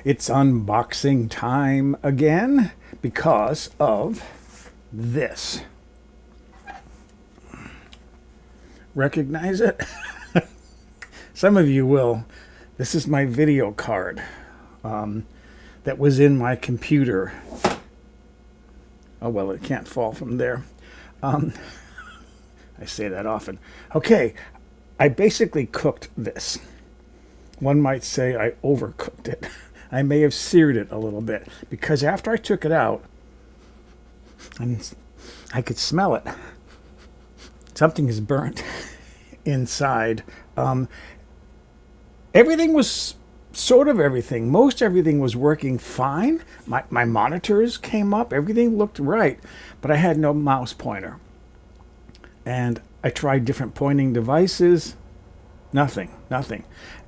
It's unboxing time again because of this. Recognize it? Some of you will. This is my video card that was in my computer. Oh, well, it can't fall from there. I say that often. Okay, I basically cooked this. One might say I overcooked it. I may have seared it a little bit because after I took it out, and I could smell it. Something is burnt inside. Everything was sort of everything. Most everything was working fine. My monitors came up. Everything looked right, but I had no mouse pointer. And I tried different pointing devices. Nothing.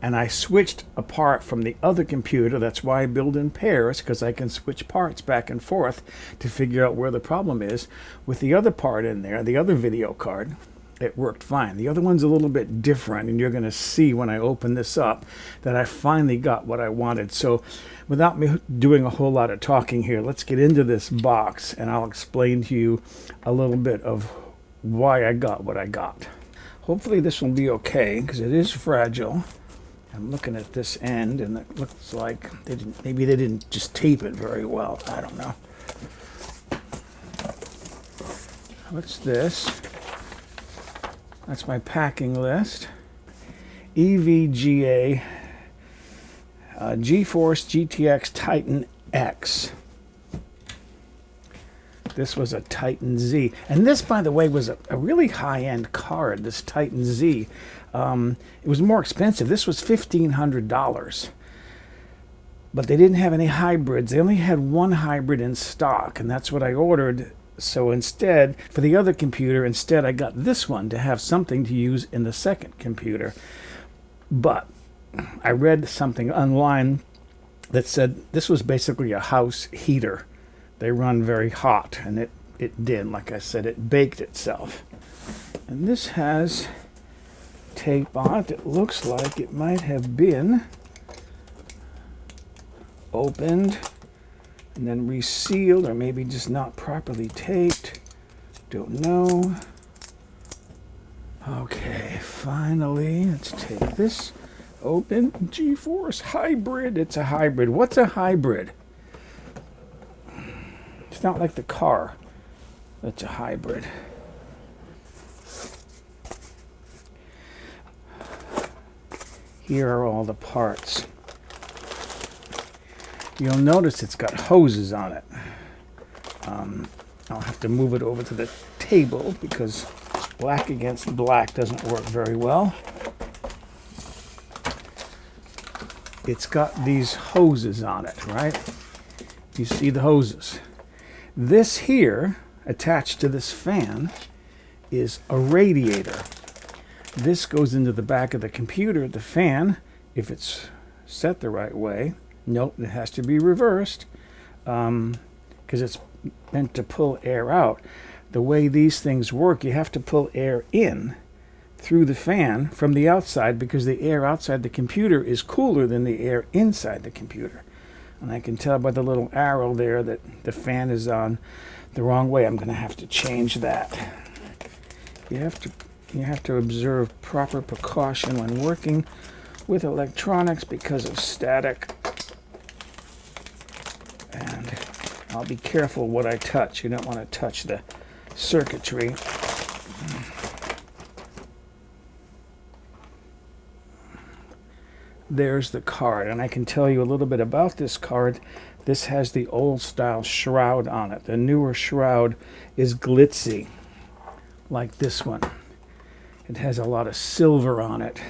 And I switched apart from the other computer. That's why I build in pairs, because I can switch parts back and forth to figure out where the problem is. With the other part in there, the other video card, it worked fine. The other one's a little bit different, and you're going to see when I open this up that I finally got what I wanted. So without me doing a whole lot of talking here, let's get into this box, and I'll explain to you a little bit of why I got what I got. Hopefully this will be okay, because it is fragile. I'm looking at this end, and it looks like maybe they didn't just tape it very well. I don't know. What's this? That's my packing list. EVGA GeForce GTX Titan X. This was a Titan Z. And this, by the way, was a really high-end card, this Titan Z. It was more expensive. This was $1,500. But they didn't have any hybrids. They only had one hybrid in stock, and that's what I ordered. So instead, for the other computer, I got this one to have something to use in the second computer. But I read something online that said this was basically a house heater. They run very hot, and it did. Like I said, it baked itself. And this has tape on it that looks like it might have been opened and then resealed, or maybe just not properly taped. Don't know. Okay, finally, let's take this open. GeForce Hybrid. It's a hybrid. What's a hybrid? It's not like the car. It's a hybrid. Here are all the parts. You'll notice it's got hoses on it. I'll have to move it over to the table because black against black doesn't work very well. It's got these hoses on it, right? You see the hoses. This here, attached to this fan, is a radiator. This goes into the back of the computer. The fan, if it's set the right way, nope, it has to be reversed because it's meant to pull air out. The way these things work, you have to pull air in through the fan from the outside because the air outside the computer is cooler than the air inside the computer. And I can tell by the little arrow there that the fan is on the wrong way. I'm going to have to change that. You have to observe proper precaution when working with electronics because of static. And I'll be careful what I touch. You don't want to touch the circuitry. There's the card, and I can tell you a little bit about this card. This has the old style shroud on it. The newer shroud is glitzy, like this one. It has a lot of silver on it.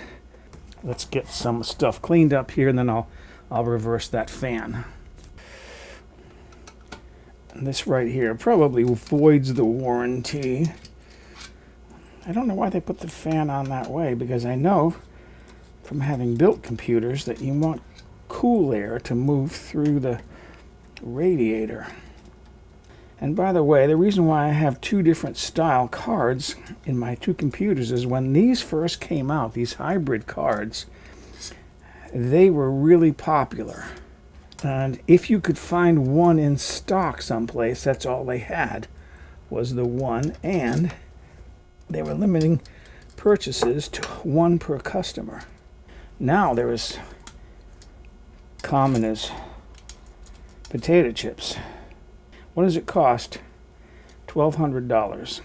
Let's get some stuff cleaned up here, and then I'll reverse that fan. And this right here probably voids the warranty. I don't know why they put the fan on that way, because I know from having built computers that you want cool air to move through the radiator. And by the way, the reason why I have two different style cards in my two computers is when these first came out, these hybrid cards, they were really popular. And if you could find one in stock someplace, that's all they had was the one, and they were limiting purchases to one per customer. Now they're as common as potato chips. What does it cost? $1,200.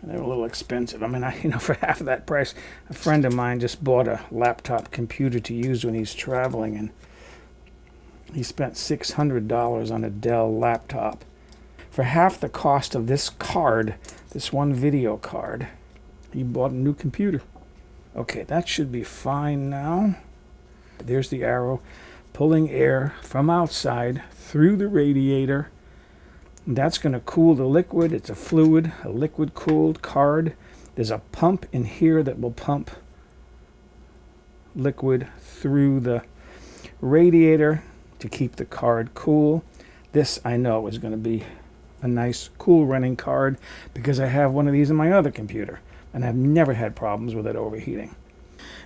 They're a little expensive. I mean, for half of that price, a friend of mine just bought a laptop computer to use when he's traveling, and he spent $600 on a Dell laptop. For half the cost of this card, this one video card, he bought a new computer. Okay, that should be fine now. There's the arrow pulling air from outside through the radiator. That's going to cool the liquid. It's a liquid cooled card. There's a pump in here that will pump liquid through the radiator to keep the card cool. This I know is going to be a nice cool running card because I have one of these in my other computer and I've never had problems with it overheating.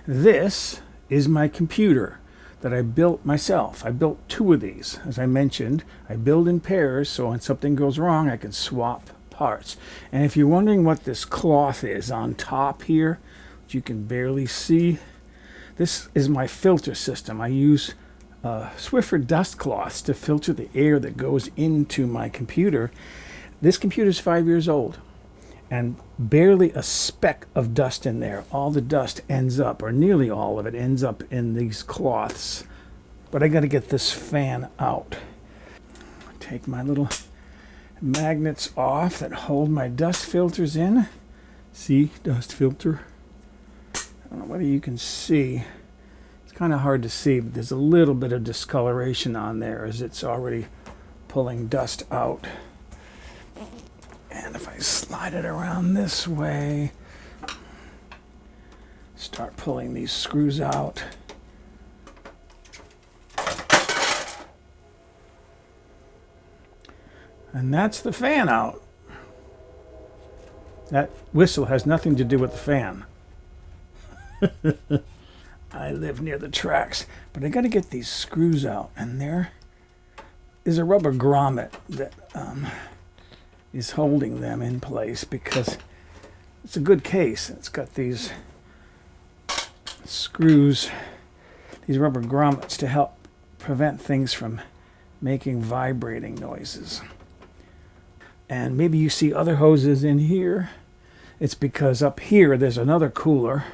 This is my computer that I built myself. I built two of these. As I mentioned, I build in pairs so when something goes wrong I can swap parts. And if you're wondering what this cloth is on top here, which you can barely see, this is my filter system. I use Swiffer dust cloths to filter the air that goes into my computer. This computer is 5 years old and barely a speck of dust in there. All the dust ends up, or nearly all of it ends up in these cloths. But I got to get this fan out. Take my little magnets off that hold my dust filters in. See, dust filter. I don't know whether you can see. It's kind of hard to see, but there's a little bit of discoloration on there as it's already pulling dust out. And if I slide it around this way, start pulling these screws out. And that's the fan out. That whistle has nothing to do with the fan. I live near the tracks, but I got to get these screws out. And there is a rubber grommet that is holding them in place because it's a good case. It's got these screws, these rubber grommets to help prevent things from making vibrating noises. And maybe you see other hoses in here. It's because up here there's another cooler,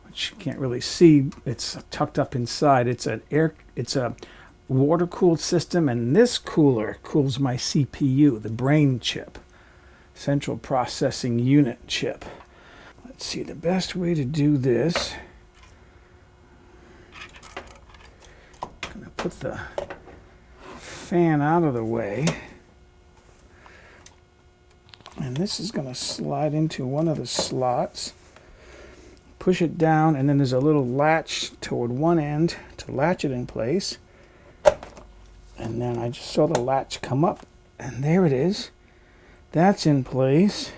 which you can't really see. It's tucked up inside. It's a water-cooled system, and this cooler cools my CPU, the brain chip, central processing unit chip. Let's see, the best way to do this, I'm going to put the fan out of the way, and this is going to slide into one of the slots. Push it down, and then there's a little latch toward one end to latch it in place. And then I just saw the latch come up, and there it is. That's in place.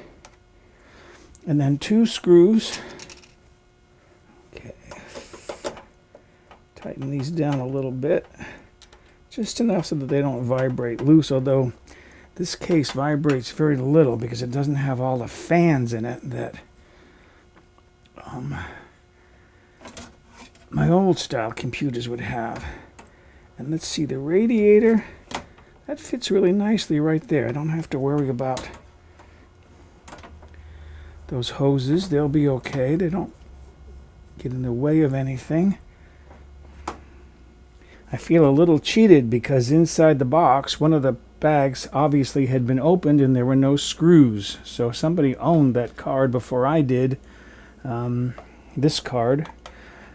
And then two screws. Okay. Tighten these down a little bit. Just enough so that they don't vibrate loose, although this case vibrates very little because it doesn't have all the fans in it that my old style computers would have. And let's see, the radiator, that fits really nicely right there. I don't have to worry about those hoses. They'll be okay. They don't get in the way of anything. I feel a little cheated because inside the box, one of the bags obviously had been opened and there were no screws. So somebody owned that card before I did. This card.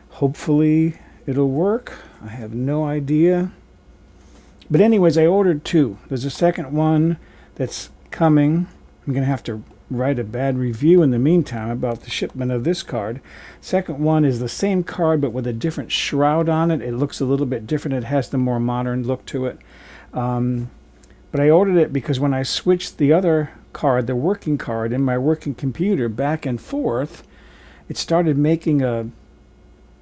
Hopefully it'll work. I have no idea. But anyways, I ordered two. There's a second one that's coming. I'm going to have to write a bad review in the meantime about the shipment of this card. Second one is the same card but with a different shroud on it. It looks a little bit different. It has the more modern look to it. But I ordered it because when I switched the other card, the working card, in my working computer back and forth, it started making a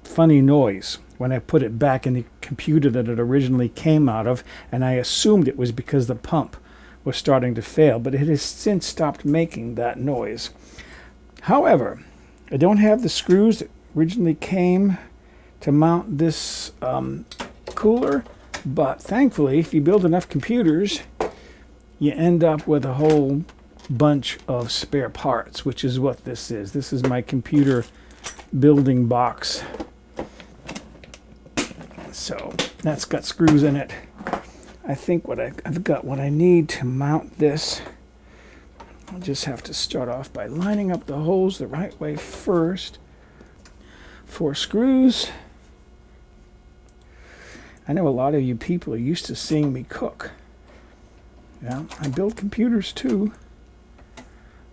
funny noise when I put it back in the computer that it originally came out of, and I assumed it was because the pump was starting to fail, but it has since stopped making that noise. However, I don't have the screws that originally came to mount this cooler, but thankfully, if you build enough computers, you end up with a whole bunch of spare parts, which is what this is. This is my computer building box. So that's got screws in it. I think I've got what I need to mount this. I'll just have to start off by lining up the holes the right way first. 4 screws. I know a lot of you people are used to seeing me cook. Yeah, I build computers too.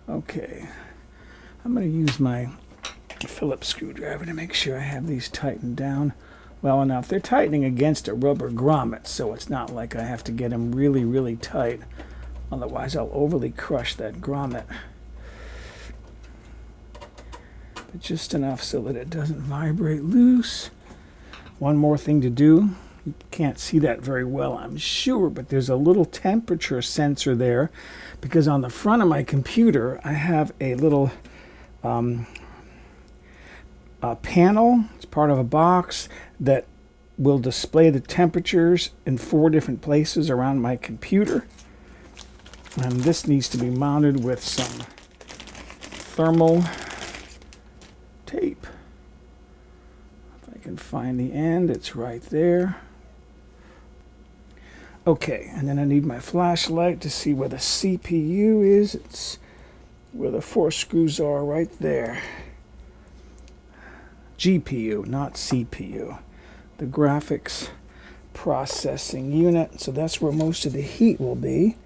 Okay, I'm going to use my Phillips screwdriver to make sure I have these tightened down well enough. They're tightening against a rubber grommet, so it's not like I have to get them really, really tight. Otherwise, I'll overly crush that grommet. But just enough so that it doesn't vibrate loose. One more thing to do. You can't see that very well, I'm sure, but there's a little temperature sensor there because on the front of my computer, I have a little panel. It's part of a box that will display the temperatures in 4 different places around my computer. And this needs to be mounted with some thermal tape. If I can find the end, it's right there. Okay, and then I need my flashlight to see where the CPU is. It's where the 4 screws are, right there. GPU, not CPU. The graphics processing unit. So that's where most of the heat will be.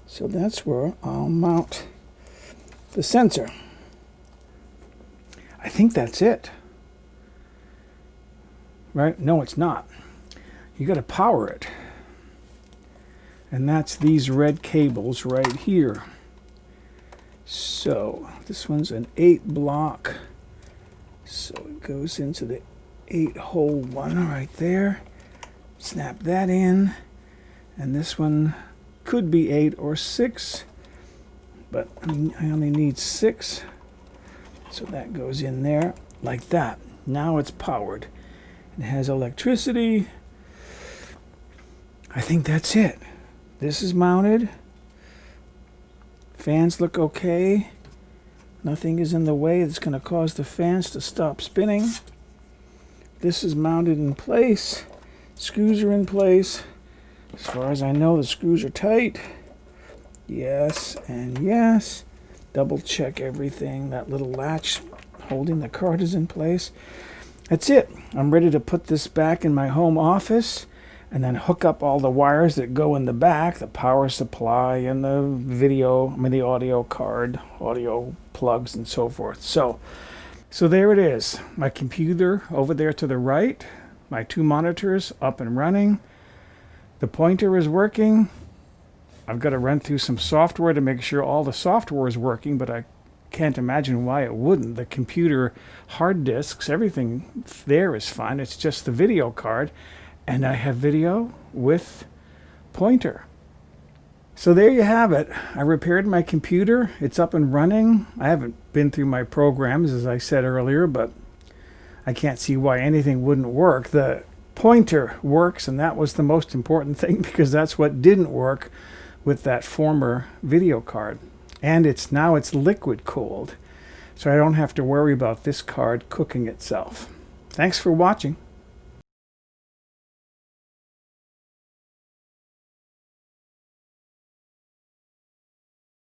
So that's where I'll mount the sensor. I think that's it. Right? No, it's not. You got to power it. And that's these red cables right here. So this one's an 8 block. So it goes into the 8-hole one right there. Snap that in. And this one could be 8 or 6. But I only need 6. So that goes in there like that. Now it's powered. It has electricity. I think that's it. This is mounted. Fans look okay. Nothing is in the way that's going to cause the fans to stop spinning. This is mounted in place. Screws are in place. As far as I know, the screws are tight. Yes and yes. Double check everything. That little latch holding the card is in place. That's it. I'm ready to put this back in my home office and then hook up all the wires that go in the back, the power supply and the audio card, audio plugs and so forth. So there it is. My computer over there to the right, my 2 monitors up and running. The pointer is working. I've got to run through some software to make sure all the software is working, but I can't imagine why it wouldn't. The computer hard disks, everything there is fine. It's just the video card. And I have video with pointer. So there you have it. I repaired my computer. It's up and running. I haven't been through my programs, as I said earlier, but I can't see why anything wouldn't work. The pointer works, and that was the most important thing because that's what didn't work with that former video card. And it's liquid cooled, so I don't have to worry about this card cooking itself. Thanks for watching.